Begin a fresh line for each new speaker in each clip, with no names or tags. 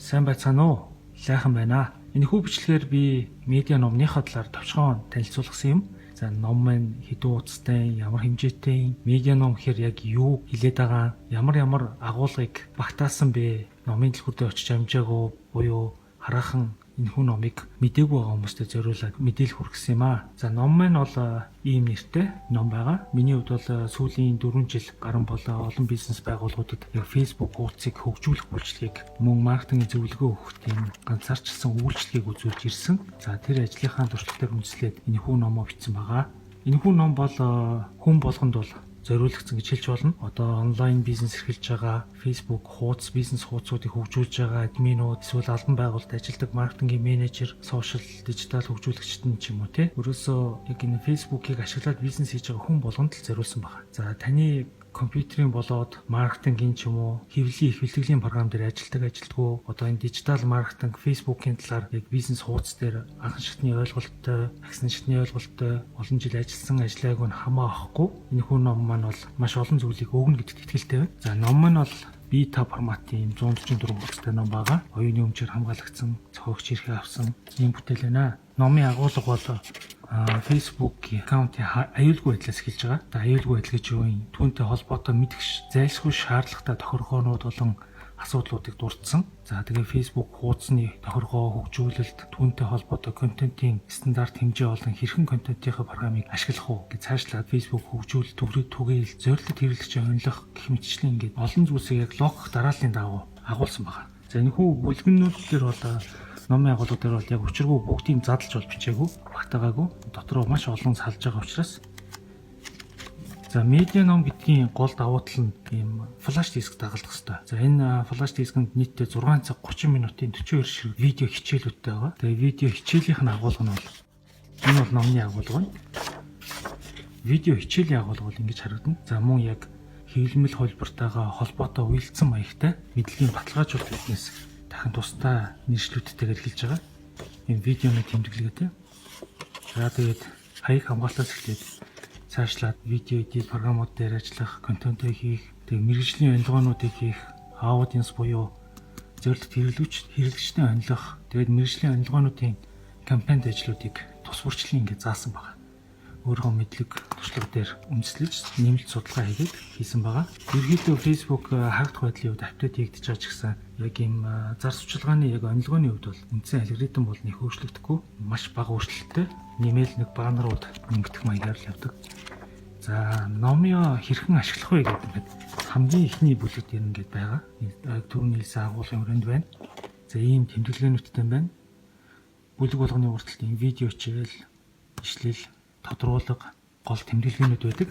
Сайн байцгаана уу? Сайхан байна. Энэхүү бичлэгээр би медиа номныхаа талаар товчхон танилцуулсан юм. За ном маань хэдэн утастай, ямар хэмжээтэй, медиа ном гэхээр яг юу хэлээд байгаа, ямар агуулгыг багтаасан бэ? Номын дэлгүүртээ очиж амжаагүй буюу хараахан энэхүү номыг мдээгүй байгаа хүмүүстээ зориулаад мэдээлэл хүргэсэн юм аа. За ном маань бол ийм нэртэй ном байгаа. Миний хувьд бол сүүлийн 4 жил гарсан болоо олон бизнес байгууллагуудад яг Facebook хуудсыг хөгжүүлэх үйлчлэгийг мөн маркетингийн зөвлөгөө өгөх тийм ганцаарчилсан үйлчлэгийг үзүүлж ирсэн. За тэр ажлынхаа туршлагатаар үндэслээд энэхүү номоо бичсэн байгаа. Энэхүү ном бол хүн болгонд бол зориулагдсан гэж хэлж болно. Одоо онлайн бизнес эрхэлж байгаа, Facebook хуудас, бизнес хуудсуудыг хөгжүүлж байгаа админууд, эсвэл албан байгуулалтад ажилладаг маркетингийн менежер, сошиал, дижитал хөгжүүлэгчид нь ч юм уу те. Өөрөөсөө яг энэ Facebook-ыг ашиглаад бизнес хийж байгаа хүн болгонд л зориулсан байна. За таны компьютерийн болоод маркетингийн ч юм уу хэвлэлийн их бэлтгэлийн програм дээр ажилтдаг одоо энэ дижитал маркетинг Facebook-ийн талаар яг бизнес хуудас дээр анхан шатны ойлголттой, агсан шатны ойлголттой олон жил ажилласан ажиллагааг нь хамаа авахгүй энэ хүн ном маань бол маш олон зүйлийг өгнө гэдэгт итгэлтэй байна. За ном маань бол B5 форматын 144 хуудастай ном байгаа. Оюуны өмчөөр хамгаалагдсан, цохогч ирхэ авсан ийм бүтээл байна. Номын агуулга бол Facebook аккаунтын аюулгүй байдлаас эхэлж байгаа. Одоо аюулгүй байдал гэж юу юм? Түүнтэй холбоотой мэдгэж зайлшгүй шаардлагатай тохиргоонууд болон асуудлуудыг дурдсан. За тэгээ Facebook хуудасны тохиргоо хөгжүүлэлт, түүнтэй холбоотой контентын стандарт хэмжээ болон хэрхэн контентынхаа програмыг ашиглах уу гэж цаашлаад Facebook хөгжүүлэлт, түгээл, зорилт хэрэглэгчийн онилох гэх мэтчлэн ингээд олон зүйлсийг яг логик дарааллын дагуу агуулсан байна. За энэхүү бүлгэннүүдээр бол номын агуулгуудаар бол яг учиргүй бүгдийг задлж бол бичээгүй, багтаагаагүй. Дотроо маш олон салж байгаа учраас. За медиа ном гэдгийн гол давуу тал нь ийм флаш диск дагалдах хэрэгтэй. За энэ флаш дискэнд нийтдээ 6 цаг 30 минутын 42 ширхэг видео хичээлүүдтэй байгаа. Тэгээ видео хичээлийнх нь агуулга нь бол энэ бол номны агуулга байна. Видео хичээлийн агуулга бол ингэж харагдана. За мөн яг хэвлэмэл холбортойгоо холбоотой уялдсан маягтай мэдлэгийн баталгаажуулалт биднээс дахин тусдаа нэршлүүдтэйгээр хэлж байгаа. Энэ видеоны тэмдэглэгээтэй. За тэгээд хаяг хамгаалтаас эхлээд цаашлаад видео эдит програмууд дээр ажиллах, контентоо хийх, тэгээд мэргэжлийн онилгоонуудыг хийх, аудиенс буюу зорилт хэрэглэгчтэй онилох, тэгээд мэргэжлийн онилгоонуудын кампанид ажлуудыг тус бүрчлэн ингээд заасан байгаа. Өөрийнхөө мэдлэг туршлага дээр үндэслэж нэмэлт судалгаа хийгээд хийсэн байгаа. Ерөнхийдөө Facebook хаагдах байдлын хувьд апдейт хийгдэж байгаа ч гэсэн яг ийм зар сурчлагын яг онилгооны хувьд бол үндсэн алгоритм бол нэг өөрчлөгдөхгүй, маш бага өөрчлөлттэй нэмэл нэг банерууд нэмэгдэх маягаар л явдаг. За номё хэрхэн ашиглах вэ гэдэг ингээд хамгийн ихний бүлэг дээр ингээд байгаа. Түрүүний хэлсэн агуулгын хүрээнд байна. За ийм тэмдэглээнүүдтэй байна. Бүлэг болгоны урталт ийм видео хичээл, ишлэл, тодруулга, гол тэмдэглээнүүд байдаг.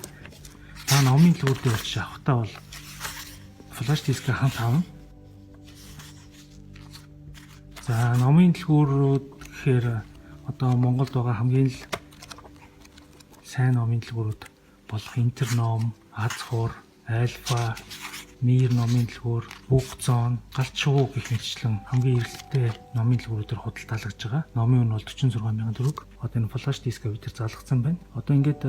Та номын дэлгүүр дээр очиж авахтаа бол флаш дискээ хамт авна. За номын дэлгүүрүүд гэхээр одоо Монголд байгаа хамгийн л сайн номын дэлгүүрүүд болох Интерном, Азхуур, Альфа, Мир номын дэлгүүр, Бүгцон, Галчуу гэх мэтчлэн хамгийн эрэлттэй номын дэлгүүрүүдээр худалдаалгаж байгаа. Номын үн бол 46,000 төгрөг. Одоо энэ флаш дискээ бид залгацсан байна. Одоо ингээд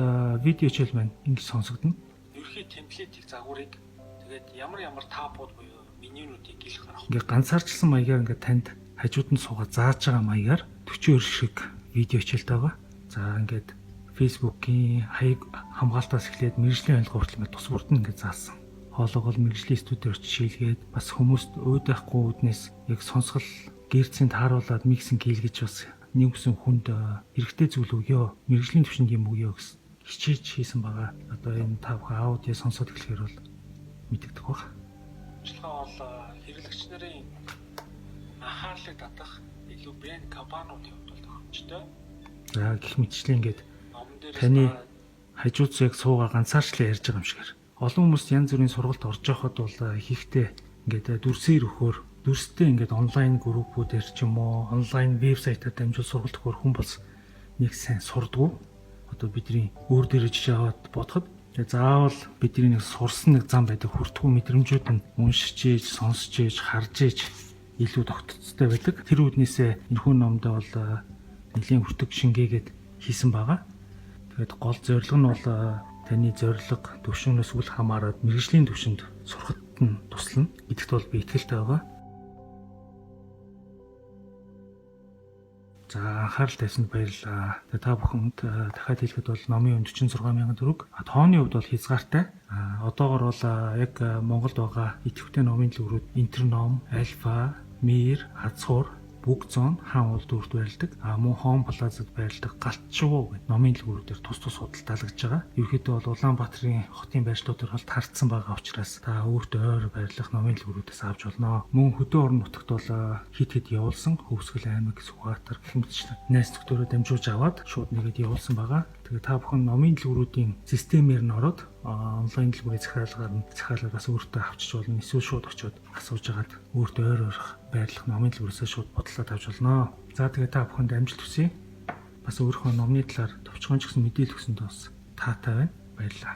видео хичээл маань ингэж сонсогдно. Ерхий темплетийг загварыг тэгээд ямар таапууд буюу менюнуудыг гилх гаргах. Ингээд ганцаарчилсан маягаар ингээд танд хажууд нь суугаад зааж байгаа маягаар 42 шиг видео хичээлтэй байгаа. За ингээд Facebook-ийн хаяг хамгаалтаас эхлээд мэргэжлийн онилгоо хүртэл ингээд тус бүрд нь ингээд заасан. Хоолойгол мэргэжлийн студиор шилгээд бас хүмүүст өөд байхгүй үүднээс яг сонсгол гэрцийн тааруулаад миксинг хийлгэж бас нэгсэн хүнд хэрэгтэй зүйл өгөө, мэргэжлийн түвшинд юм өгөө гэсэн хичээж хийсэн байгаа. Одоо энэ тавхан аудио сонсоод эхлэхээр бол мэдэгдэх баг. Ажиллагаа бол хэрэглэгч нарын анхаарлыг татах илүү брэнд компаниудын хувьд бол тохиомжтой. За гэх мэтчлэн ингээд таны хажууд яг суугаа ганцаарчлан ярьж байгаа юм шигээр. Олон хүмүүс янз бүрийн сургалт орж явахад бол ихэнхдээ ингээд дүрсээр өгөхөөр дүрстэй ингээд онлайн группүүдээр ч юм уу онлайн вебсайтаар дамжуул сургалт өгөхөр хүн бол нэг сайн сурдгуу. Одоо бидний өөр дээрж яваад бодоход заавал бидний нэг сурсан нэг зам байдаг хүртгүү мэдрэмжүүд нь уншиж ийж, сонсож ийж, харж ийж илүү тогтцтой байдаг. Тэр үүднээсээ энэхүү номд бол нэлийн хүртэг шингээгээд хийсэн байгаа. Тэгээд гол зорилго нь бол таны зорилго төвшөнөөс үл хамааран мэргэжлийн төвшөнд сурахад нь туслана гэдэгт бол би итгэлтэй байгаа. За анхаарал тавьсанд баярлалаа. Тэгээ та бүхэнд дахиад хэлэхэд бол номын үн 46000 төгрөг. Тооны хувьд бол хязгаартай. Одоогор бол яг Монголд байгаа идэвхтэй номын дэлгүүрүүд Интерном, Альфа, Мир, Азхуур, Бүг зон хаан улд үрд байрладаг. Мөн Home Plaza-д байрладаг Галчуу гэх номын дэлгүүрүүдээр тус худалдаалгаж байгаа. Ерөнхийдөө бол Улаанбаатарын хотын байршлуудаар бол таарцсан байгаа учраас та өөртөө ойр байрлах номын дэлгүүрүүдээс авч болно. Мөн хөдөө орон нутагт бол хит явуулсан Хөвсгөл аймаг, Сүхбаатар гэх мэтчлэн найз нөхдөөрөө дамжуулж аваад шууд нэгэд явуулсан байгаа. Тэгээ та бүхэн номын дэлгүүрүүдийн системээр нь ороод онлайн дэлгүүрийн захиалгаараас өөртөө авчиж болно. Эсвэл шууд очиод асууж агаад өөртөө ойр байрлах номын дэлгүүрээс шууд бодлоод авч болно. За тэгээ та бүхэнд амжилт хүсье. Бас өөрийнхөө номны талаар товчхон ч гэсэн мэдээлэл өгсөнд бас таатай байна. Баярлалаа.